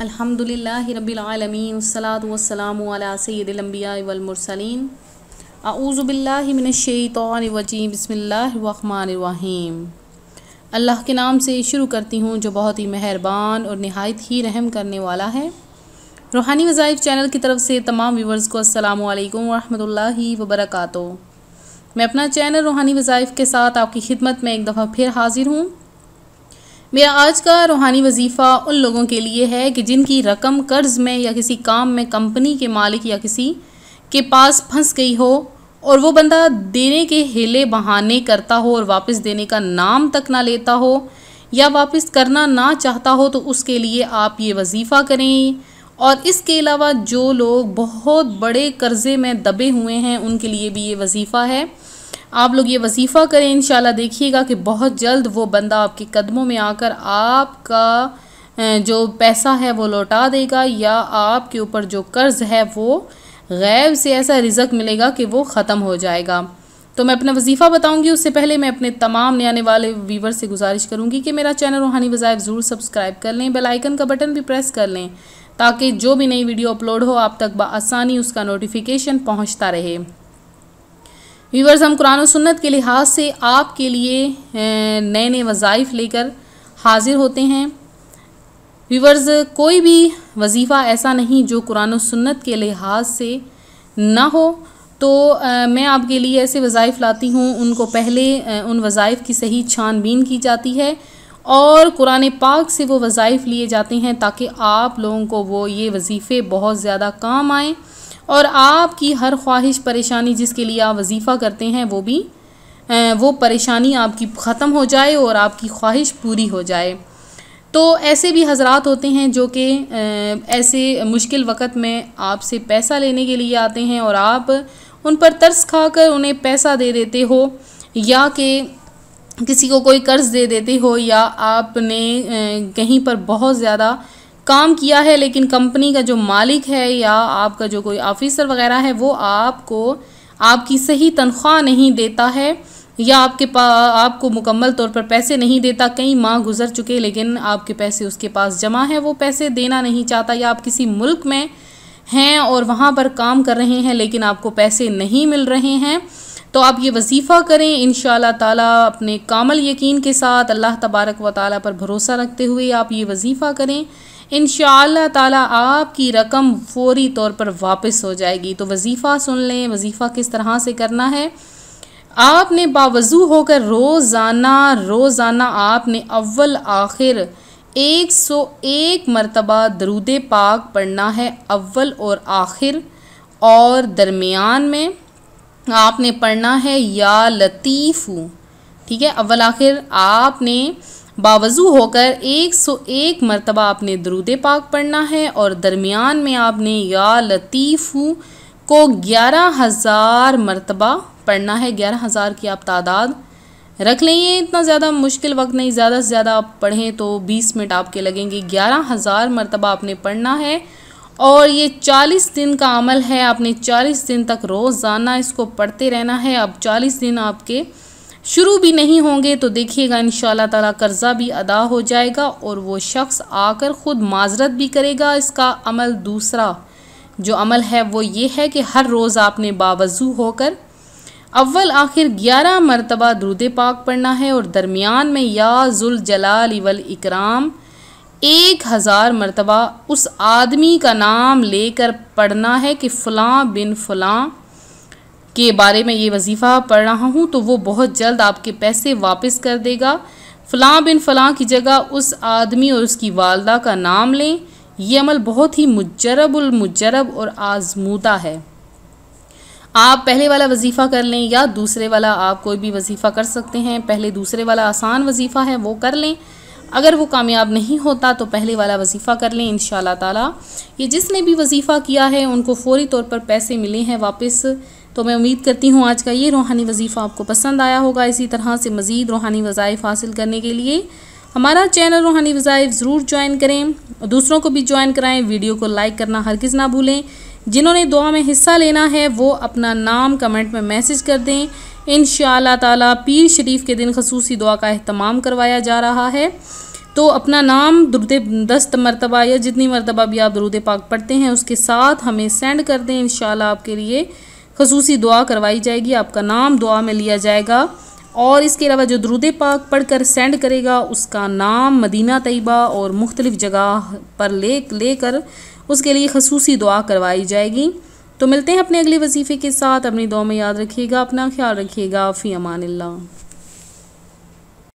अल्हम्दुलिल्लाहि रब्बिल आलमीन वस्सलातु वस्सलामु अला सय्यिदिल अंबिया वल मुरसलीन अऊज़ु बिल्लाहि मिनश शैतानिर रजीम बिस्मिल्लाहिर रहमानिर रहीम। अल्लाह के नाम से शुरू करती हूँ जो बहुत ही मेहरबान और नहायत ही रहम करने वाला है। रूहानी वज़ाइफ चैनल की तरफ से तमाम व्यूवर्स को अस्सलामु अलैकुम व रहमतुल्लाहि व बरकातुहू। मैं अपना चैनल रूहानी वज़ाइफ के साथ आपकी खिदमत में एक दफ़ा फिर हाजिर हूँ। मेरा आज का रूहानी वजीफ़ा उन लोगों के लिए है कि जिनकी रकम कर्ज़ में या किसी काम में कंपनी के मालिक या किसी के पास फंस गई हो और वो बंदा देने के हीले बहाने करता हो और वापस देने का नाम तक ना लेता हो या वापस करना ना चाहता हो, तो उसके लिए आप ये वजीफ़ा करें। और इसके अलावा जो लोग बहुत बड़े कर्ज़े में दबे हुए हैं उनके लिए भी ये वजीफ़ा है। आप लोग ये वजीफ़ा करें, इंशाल्लाह देखिएगा कि बहुत जल्द वो बंदा आपके कदमों में आकर आपका जो पैसा है वो लौटा देगा या आपके ऊपर जो कर्ज़ है वो गैब से ऐसा रिज़्क़ मिलेगा कि वो ख़त्म हो जाएगा। तो मैं अपना वजीफ़ा बताऊंगी, उससे पहले मैं अपने तमाम नए आने वाले व्यूवर से गुजारिश करूंगी कि मेरा चैनल रूहानी वज़ाइफ ज़रूर सब्सक्राइब कर लें, बेल आइकन का बटन भी प्रेस कर लें ताकि जो भी नई वीडियो अपलोड हो आप तक बआसानी उसका नोटिफिकेशन पहुँचता रहे। व्यूवर्स, हम कुरान और सुन्नत के लिहाज से आपके लिए नए नए वज़ाइफ लेकर हाजिर होते हैं। व्यूवर्स, कोई भी वजीफ़ा ऐसा नहीं जो कुरान और सुन्नत के लिहाज से ना हो, तो मैं आपके लिए ऐसे वज़ाइफ लाती हूँ। उनको पहले उन वज़ाइफ की सही छानबीन की जाती है और कुरान पाक से वो वज़ाइफ लिए जाते हैं ताकि आप लोगों को वो ये वजीफ़े बहुत ज़्यादा काम आएँ और आपकी हर ख्वाहिश परेशानी जिसके लिए आप वजीफ़ा करते हैं वो परेशानी आपकी ख़त्म हो जाए और आपकी ख्वाहिश पूरी हो जाए। तो ऐसे भी हज़रात होते हैं जो कि ऐसे मुश्किल वक़्त में आपसे पैसा लेने के लिए आते हैं और आप उन पर तरस खाकर उन्हें पैसा दे देते हो या कि किसी को कोई कर्ज़ दे देते हो या आपने कहीं पर बहुत ज़्यादा काम किया है लेकिन कंपनी का जो मालिक है या आपका जो कोई ऑफिसर वगैरह है वो आपको आपकी सही तनख्वाह नहीं देता है या आपको मुकम्मल तौर पर पैसे नहीं देता। कई माह गुजर चुके लेकिन आपके पैसे उसके पास जमा है, वो पैसे देना नहीं चाहता, या आप किसी मुल्क में हैं और वहाँ पर काम कर रहे हैं लेकिन आपको पैसे नहीं मिल रहे हैं, तो आप ये वजीफ़ा करें इंशाअल्लाह ताला अपने कामल यकीन के साथ अल्लाह तबारक व ताला पर भरोसा रखते हुए आप ये वजीफ़ा करें। इंशाअल्लाह ताला आपकी रकम फ़ौरी तौर पर वापस हो जाएगी। तो वजीफ़ा सुन लें। वजीफ़ा किस तरह से करना है, आपने बावज़ू होकर रोज़ाना आपने अव्वल आखिर 101 मरतबा दरूद पाक पढ़ना है। अव्वल और आखिर और दरमियान में आपने पढ़ना है या लतीफ़ू। ठीक है, अव्वल आखिर आपने बावज़ू होकर 101 मरतबा आपने दरूद पाक पढ़ना है और दरमियान में आपने या लतीफ़ू को 11,000 मरतबा पढ़ना है। 11,000 की आप तादाद रख लें, ये इतना ज़्यादा मुश्किल वक्त नहीं, ज़्यादा से ज़्यादा आप पढ़ें तो 20 मिनट आपके लगेंगे। 11,000 मरतबा आपने पढ़ना है और ये 40 दिन का अमल है। आपने 40 दिन तक रोज़ाना इसको पढ़ते रहना है। अब 40 दिन आपके शुरू भी नहीं होंगे तो देखिएगा इंशाअल्लाह ताला कर्ज़ा भी अदा हो जाएगा और वो शख्स आकर ख़ुद माजरत भी करेगा। इसका अमल दूसरा जो अमल है वो ये है कि हर रोज़ आपने बावज़ू होकर अव्वल आखिर 11 मरतबा दरूद पाक पढ़ना है और दरमियान में या ज़ुल जलाल वल इकराम 1000 मरतबा उस आदमी का नाम लेकर पढ़ना है कि फ़लाँ बिन फ़लाँ के बारे में ये वजीफ़ा पढ़ रहा हूँ तो वो बहुत जल्द आपके पैसे वापस कर देगा। फ़लाँ बिन फ़लाँ की जगह उस आदमी और उसकी वालदा का नाम लें। ये अमल बहुत ही मुजरब और आज़मूदा है। आप पहले वाला वजीफ़ा कर लें या दूसरे वाला, आप कोई भी वजीफ़ा कर सकते हैं। पहले दूसरे वाला आसान वजीफ़ा है वो कर लें, अगर वो कामयाब नहीं होता तो पहले वाला वजीफ़ा कर लें। इंशाअल्लाह ताला ये जिसने भी वजीफ़ा किया है उनको फ़ौरी तौर पर पैसे मिले हैं वापस। तो मैं उम्मीद करती हूँ आज का ये रूहानी वजीफ़ा आपको पसंद आया होगा। इसी तरह से मज़ीद रूहानी वज़ाइफ़ हासिल करने के लिए हमारा चैनल रूहानी वज़ाइफ़ ज़रूर ज्वाइन करें, दूसरों को भी ज्वाइन कराएं। वीडियो को लाइक करना हरगिज़ ना भूलें। जिन्होंने दुआ में हिस्सा लेना है वो अपना नाम कमेंट में मैसेज कर दें। इंशाअल्लाह ताला पीर शरीफ के दिन खसूसी दुआ का एहतमाम करवाया जा रहा है। तो अपना नाम दुरूद 10 मरतबा या जितनी मरतबा भी आप दुरूद पाक पढ़ते हैं उसके साथ हमें सेंड कर दें। इंशाल्लाह आपके लिए खसूसी दुआ करवाई जाएगी, आपका नाम दुआ में लिया जाएगा। और इसके अलावा जो दुरूद पाक पढ़कर सेंड करेगा उसका नाम मदीना तैयबा और मुख्तलिफ़ जगह पर लेकर उसके लिए खसूसी दुआ करवाई जाएगी। तो मिलते हैं अपने अगले वजीफ़े के साथ। अपनी दुआ में याद रखिएगा, अपना ख्याल रखिएगा। फ़ी अमानिल्लाह।